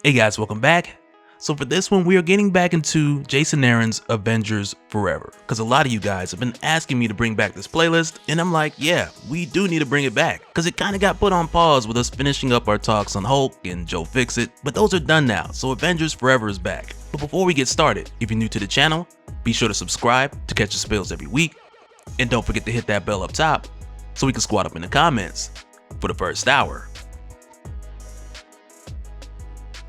Hey guys, welcome back. So for this one, we are getting back into Jason Aaron's Avengers Forever, because a lot of you guys have been asking me to bring back this playlist, and I'm like, yeah, we do need to bring it back, because it kind of got put on pause with us finishing up our talks on Hulk and Joe Fixit, but those are done now, so Avengers Forever is back. But before we get started, if you're new to the channel, be sure to subscribe to catch the spills every week, and don't forget to hit that bell up top so we can squat up in the comments for the first hour.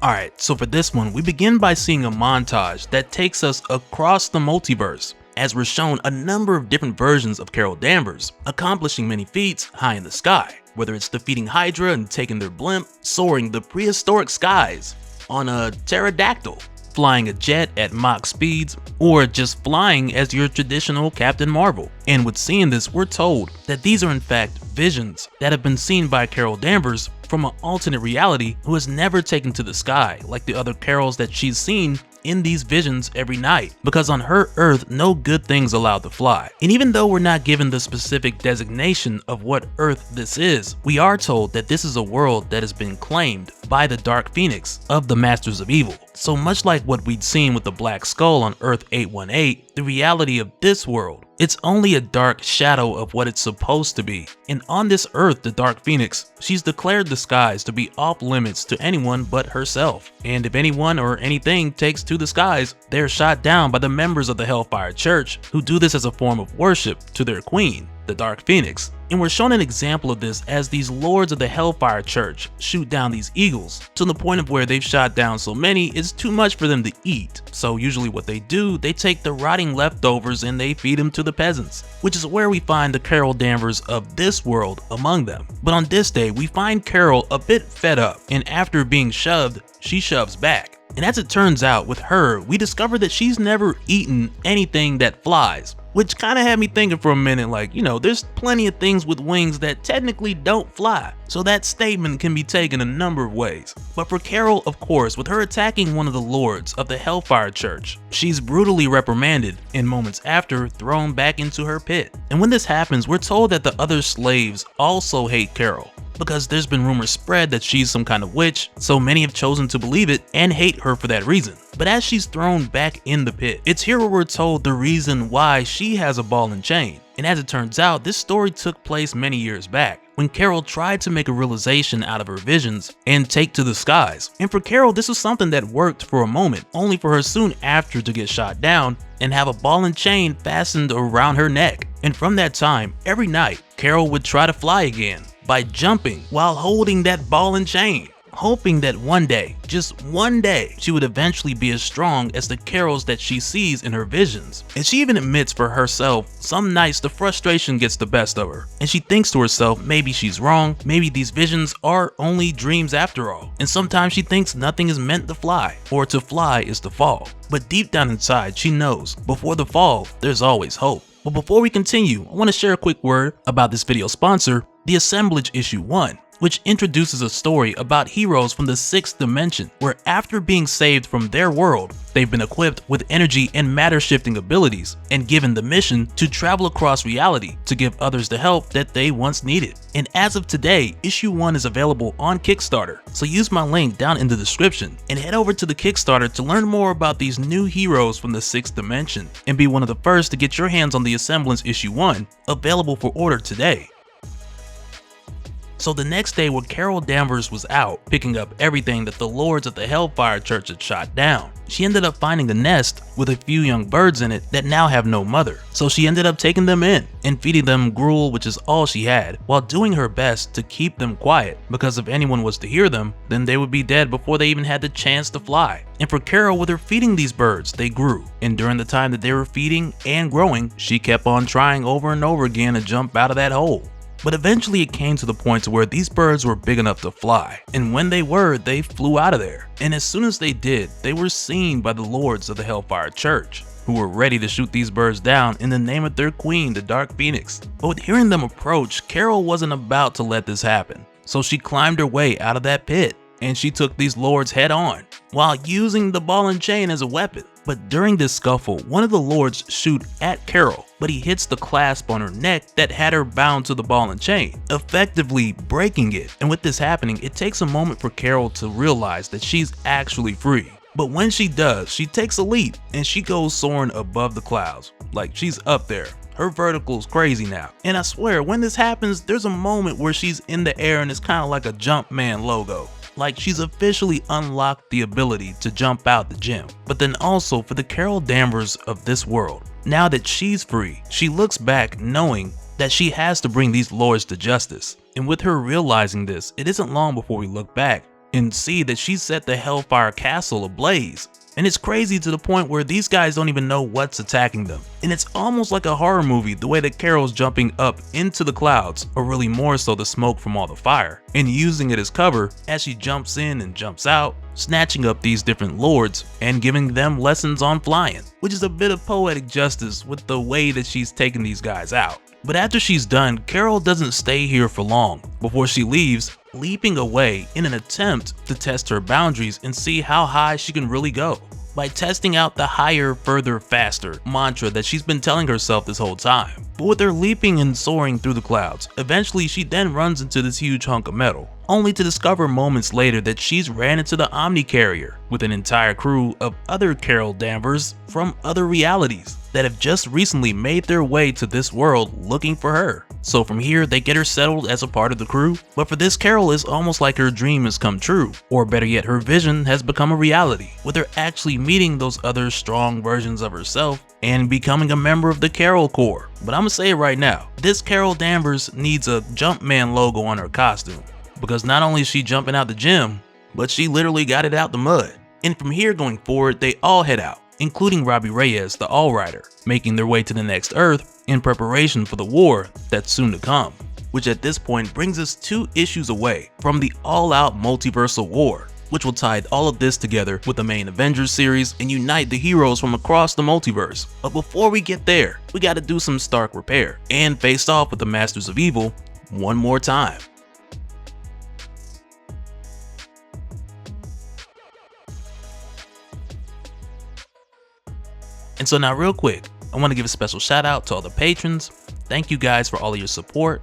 Alright, so for this one, we begin by seeing a montage that takes us across the multiverse, as we're shown a number of different versions of Carol Danvers, accomplishing many feats high in the sky, whether it's defeating Hydra and taking their blimp, soaring the prehistoric skies on a pterodactyl, flying a jet at Mach speeds, or just flying as your traditional Captain Marvel. And with seeing this, we're told that these are in fact visions that have been seen by Carol Danvers from an alternate reality who has never taken to the sky like the other Carols that she's seen in these visions every night, because on her Earth no good things allowed to fly. And even though we're not given the specific designation of what Earth this is, we are told that this is a world that has been claimed by the Dark Phoenix of the Masters of Evil. So much like what we'd seen with the Black Skull on Earth 818, the reality of this world, it's only a dark shadow of what it's supposed to be. And on this Earth, the Dark Phoenix, she's declared the skies to be off limits to anyone but herself. And if anyone or anything takes to the skies, they're shot down by the members of the Hellfire Church, who do this as a form of worship to their queen, the Dark Phoenix. And we're shown an example of this as these lords of the Hellfire Church shoot down these eagles, to the point of where they've shot down so many it's too much for them to eat. So usually what they do, they take the rotting leftovers and they feed them to the peasants, which is where we find the Carol Danvers of this world among them. But on this day, we find Carol a bit fed up, and after being shoved, she shoves back. And as it turns out, with her, we discover that she's never eaten anything that flies, which kind of had me thinking for a minute, like, you know, there's plenty of things with wings that technically don't fly, so that statement can be taken a number of ways. But for Carol, of course, with her attacking one of the lords of the Hellfire Church, she's brutally reprimanded and moments after thrown back into her pit. And when this happens, we're told that the other slaves also hate Carol, because there's been rumors spread that she's some kind of witch, so many have chosen to believe it and hate her for that reason. But as she's thrown back in the pit, it's here where we're told the reason why she has a ball and chain. And as it turns out, this story took place many years back, when Carol tried to make a realization out of her visions and take to the skies. And for Carol, this was something that worked for a moment, only for her soon after to get shot down and have a ball and chain fastened around her neck. And from that time, every night, Carol would try to fly again by jumping while holding that ball and chain, hoping that one day, just one day, she would eventually be as strong as the Carols that she sees in her visions. And she even admits for herself, some nights the frustration gets the best of her, and she thinks to herself maybe she's wrong, maybe these visions are only dreams after all. And sometimes she thinks nothing is meant to fly, or to fly is to fall. But deep down inside, she knows before the fall, there's always hope. But before we continue, I want to share a quick word about this video sponsor, the Assemblage Issue 1, which introduces a story about heroes from the 6th dimension, where after being saved from their world, they've been equipped with energy and matter shifting abilities and given the mission to travel across reality to give others the help that they once needed. And as of today, Issue 1 is available on Kickstarter, so use my link down in the description and head over to the Kickstarter to learn more about these new heroes from the 6th dimension and be one of the first to get your hands on the Assemblage Issue 1, available for order today. So the next day, when Carol Danvers was out picking up everything that the lords of the Hellfire Church had shot down, she ended up finding a nest with a few young birds in it that now have no mother. So she ended up taking them in and feeding them gruel, which is all she had, while doing her best to keep them quiet, because if anyone was to hear them, then they would be dead before they even had the chance to fly. And for Carol, with her feeding these birds, they grew. And during the time that they were feeding and growing, she kept on trying over and over again to jump out of that hole. But eventually it came to the point to where these birds were big enough to fly, and when they were, they flew out of there. And as soon as they did, they were seen by the lords of the Hellfire Church, who were ready to shoot these birds down in the name of their queen, the Dark Phoenix. But with hearing them approach, Carol wasn't about to let this happen. So she climbed her way out of that pit, and she took these lords head on, while using the ball and chain as a weapon. But during this scuffle, one of the lords shoot at Carol, but he hits the clasp on her neck that had her bound to the ball and chain, effectively breaking it. And with this happening, it takes a moment for Carol to realize that she's actually free. But when she does, she takes a leap and she goes soaring above the clouds, like she's up there. Her vertical's crazy now. And I swear, when this happens, there's a moment where she's in the air and it's kind of like a Jumpman logo. Like she's officially unlocked the ability to jump out the gym. But then also for the Carol Danvers of this world, now that she's free, she looks back knowing that she has to bring these lords to justice. And with her realizing this, it isn't long before we look back and see that she set the Hellfire Castle ablaze. And it's crazy to the point where these guys don't even know what's attacking them. And it's almost like a horror movie the way that Carol's jumping up into the clouds, or really more so the smoke from all the fire, and using it as cover as she jumps in and jumps out, snatching up these different lords and giving them lessons on flying, which is a bit of poetic justice with the way that she's taking these guys out. But after she's done, Carol doesn't stay here for long before she leaves, leaping away in an attempt to test her boundaries and see how high she can really go, by testing out the higher, further, faster mantra that she's been telling herself this whole time. But with her leaping and soaring through the clouds, eventually she then runs into this huge hunk of metal, only to discover moments later that she's ran into the Omni Carrier with an entire crew of other Carol Danvers from other realities that have just recently made their way to this world looking for her. So from here, they get her settled as a part of the crew, but for this Carol, it's almost like her dream has come true, or better yet, her vision has become a reality, with her actually meeting those other strong versions of herself and becoming a member of the Carol Corps. But I'm gonna say it right now, this Carol Danvers needs a Jumpman logo on her costume, because not only is she jumping out the gym, but she literally got it out the mud. And from here going forward, they all head out, including Robbie Reyes, the All-Rider, making their way to the next Earth in preparation for the war that's soon to come, which at this point brings us 2 issues away from the all-out multiversal war, which will tie all of this together with the main Avengers series and unite the heroes from across the multiverse. But before we get there, we gotta do some Stark repair and face off with the Masters of Evil one more time. And so now real quick, I want to give a special shout out to all the patrons. Thank you guys for all of your support.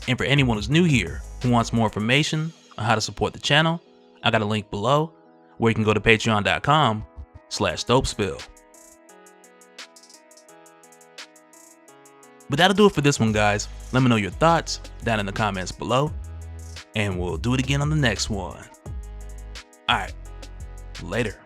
And for anyone who's new here who wants more information on how to support the channel, I got a link below where you can go to patreon.com/dopespill. But that'll do it for this one, guys. Let me know your thoughts down in the comments below, and we'll do it again on the next one. Alright, later.